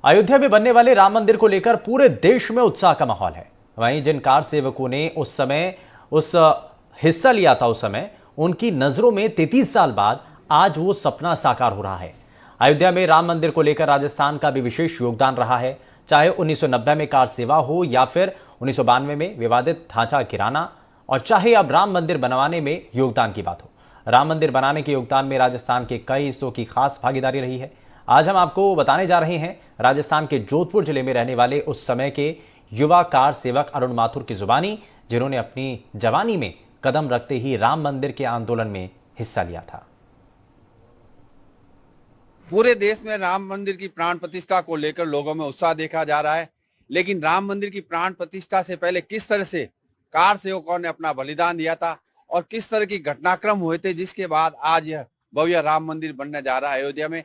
अयोध्या में बनने वाले राम मंदिर को लेकर पूरे देश में उत्साह का माहौल है। वहीं जिन कार सेवकों ने उस हिस्सा लिया था, उस समय उनकी नजरों में 33 साल बाद आज वो सपना साकार हो रहा है। अयोध्या में राम मंदिर को लेकर राजस्थान का भी विशेष योगदान रहा है। चाहे 1990 में कार सेवा हो या फिर 1992 में विवादित ढांचा गिराना, और चाहे अब राम मंदिर बनवाने में योगदान की बात हो। राम मंदिर बनाने के योगदान में राजस्थान के कई हिस्सों की खास भागीदारी रही है। आज हम आपको बताने जा रहे हैं राजस्थान के जोधपुर जिले में रहने वाले उस समय के युवा कार सेवक अरुण माथुर की जुबानी, जिन्होंने अपनी जवानी में कदम रखते ही राम मंदिर के आंदोलन में हिस्सा लिया था। पूरे देश में राम मंदिर की प्राण प्रतिष्ठा को लेकर लोगों में उत्साह देखा जा रहा है, लेकिन राम मंदिर की प्राण प्रतिष्ठा से पहले किस तरह से कार सेवकों ने अपना बलिदान दिया था और किस तरह की घटनाक्रम हुए थे, जिसके बाद आज यह भव्य राम मंदिर बनने जा रहा है अयोध्या में।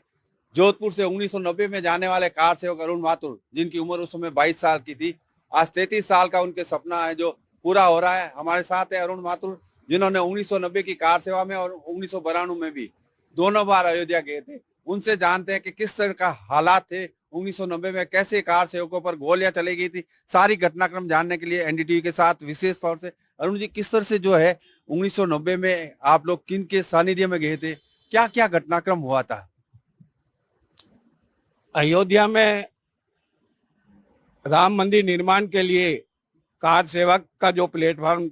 जोधपुर से 1990 में जाने वाले कार सेवक अरुण माथुर, जिनकी उम्र उस समय 22 साल की थी, आज 33 साल का उनके सपना है जो पूरा हो रहा है। हमारे साथ है अरुण माथुर, जिन्होंने 1990 की कार सेवा में और 1992 में भी दोनों बार अयोध्या गए थे। उनसे जानते हैं कि किस तरह का हालात थे 1990 में, कैसे कार सेवकों पर गोलियां चली गई थी। सारी घटनाक्रम जानने के लिए एनडीटीवी के साथ विशेष तौर से अरुण जी, किस तरह से जो है 1990 में आप लोग किन के सानिध्य में गए थे, क्या क्या घटनाक्रम हुआ था? अयोध्या में राम मंदिर निर्माण के लिए कार सेवक का जो प्लेटफॉर्म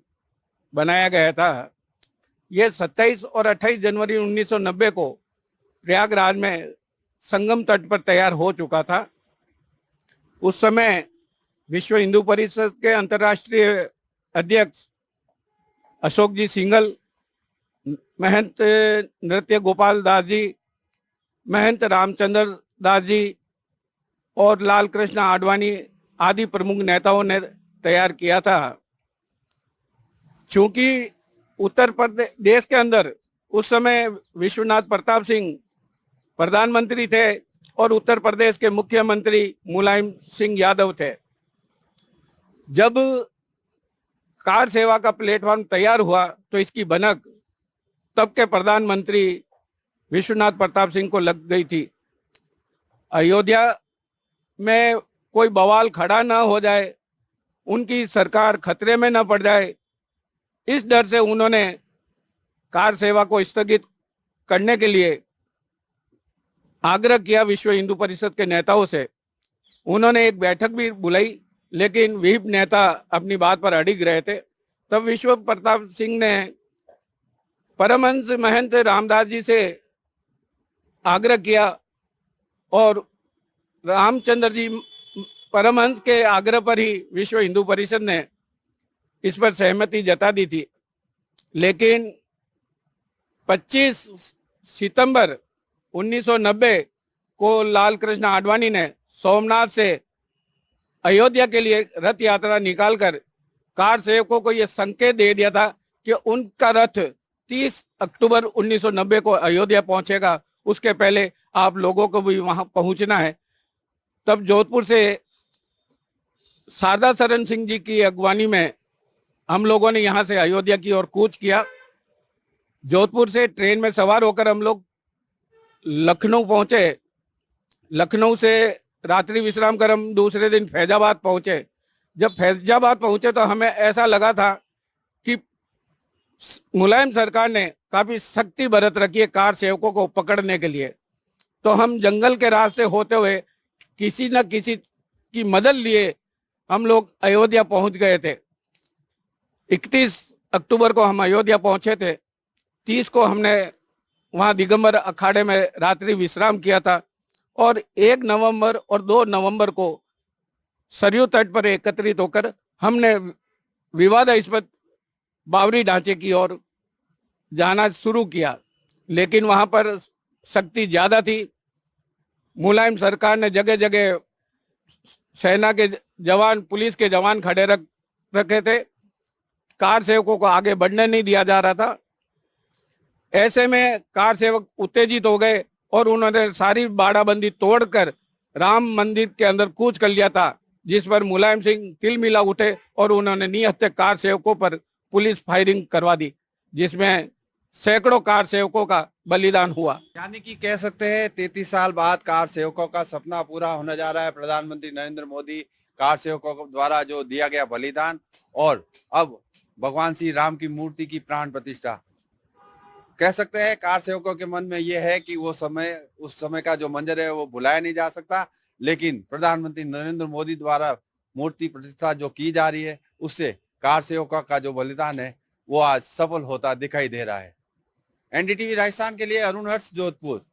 बनाया गया था, ये 27 और 28 जनवरी 1990 को प्रयागराज में संगम तट पर तैयार हो चुका था। उस समय विश्व हिंदू परिषद के अंतर्राष्ट्रीय अध्यक्ष अशोक जी सिंघल, महंत नृत्य गोपाल दास जी, महंत रामचंद्र दास जी और लाल कृष्ण आडवाणी आदि प्रमुख नेताओं ने तैयार किया था। चूंकि उत्तर प्रदेश के अंदर उस समय विश्वनाथ प्रताप सिंह प्रधानमंत्री थे और उत्तर प्रदेश के मुख्यमंत्री मुलायम सिंह यादव थे। जब कार सेवा का प्लेटफॉर्म तैयार हुआ तो इसकी भनक तब के प्रधानमंत्री विश्वनाथ प्रताप सिंह को लग गई थी। अयोध्या में कोई बवाल खड़ा ना हो जाए, उनकी सरकार खतरे में ना पड़ जाए, इस डर से उन्होंने कार सेवा को स्थगित करने के लिए आग्रह किया विश्व हिंदू परिषद के नेताओं से। उन्होंने एक बैठक भी बुलाई, लेकिन व्हीप नेता अपनी बात पर अड़िग रहे थे। तब विश्व प्रताप सिंह ने परमहंस महंत रामदास जी से आग्रह किया और रामचंद्र जी परमहंस के आग्रह पर ही विश्व हिंदू परिषद ने इस पर सहमति जता दी थी। लेकिन 25 सितंबर 1990 को लाल कृष्ण आडवाणी ने सोमनाथ से अयोध्या के लिए रथ यात्रा निकालकर कार सेवकों को यह संकेत दे दिया था कि उनका रथ 30 अक्टूबर 1990 को अयोध्या पहुंचेगा, उसके पहले आप लोगों को भी वहां पहुंचना है। तब जोधपुर से शारदा शरण सिंह जी की अगवानी में हम लोगों ने यहां से अयोध्या की ओर कूच किया। जोधपुर से ट्रेन में सवार होकर हम लोग लखनऊ पहुंचे। लखनऊ से रात्रि विश्राम कर हम दूसरे दिन फैजाबाद पहुंचे। जब फैजाबाद पहुंचे तो हमें ऐसा लगा था कि मुलायम सरकार ने काफी सख्ती बरत रखी है कार सेवकों को पकड़ने के लिए। तो हम जंगल के रास्ते होते हुए किसी न किसी की मदद लिए हम लोग अयोध्या पहुंच गए थे। 31 अक्टूबर को हम अयोध्या पहुंचे थे। 30 को हमने वहां दिगंबर अखाड़े में रात्रि विश्राम किया था और 1 नवंबर और 2 नवंबर को सरयू तट पर एकत्रित होकर हमने विवादास्पद बावरी ढांचे की ओर जाना शुरू किया। लेकिन वहां पर सख्ती ज्यादा थी। मुलायम सरकार ने जगह जगह सेना के जवान, पुलिस के जवान खड़े रखे थे। कार सेवकों को आगे बढ़ने नहीं दिया जा रहा था। ऐसे में कार सेवक उत्तेजित हो गए और उन्होंने सारी बाड़ाबंदी तोड़कर राम मंदिर के अंदर कूच कर लिया था, जिस पर मुलायम सिंह तिलमिला उठे और उन्होंने निहत्थे कार सेवकों पर पुलिस फायरिंग करवा दी, जिसमें सैकड़ों कार सेवकों का बलिदान हुआ। यानी कि कह सकते हैं 33 साल बाद कार सेवकों का सपना पूरा होने जा रहा है। प्रधानमंत्री नरेंद्र मोदी कार सेवकों द्वारा जो दिया गया बलिदान और अब भगवान श्री राम की मूर्ति की प्राण प्रतिष्ठा। कह सकते हैं कार सेवकों के मन में यह है कि वो समय, उस समय का जो मंजर है वो भुलाया नहीं जा सकता, लेकिन प्रधानमंत्री नरेंद्र मोदी द्वारा मूर्ति प्रतिष्ठा जो की जा रही है उससे कार सेवकों का जो बलिदान है वो आज सफल होता दिखाई दे रहा है। एनडीटीवी राजस्थान के लिए अरुण हर्ष, जोधपुर।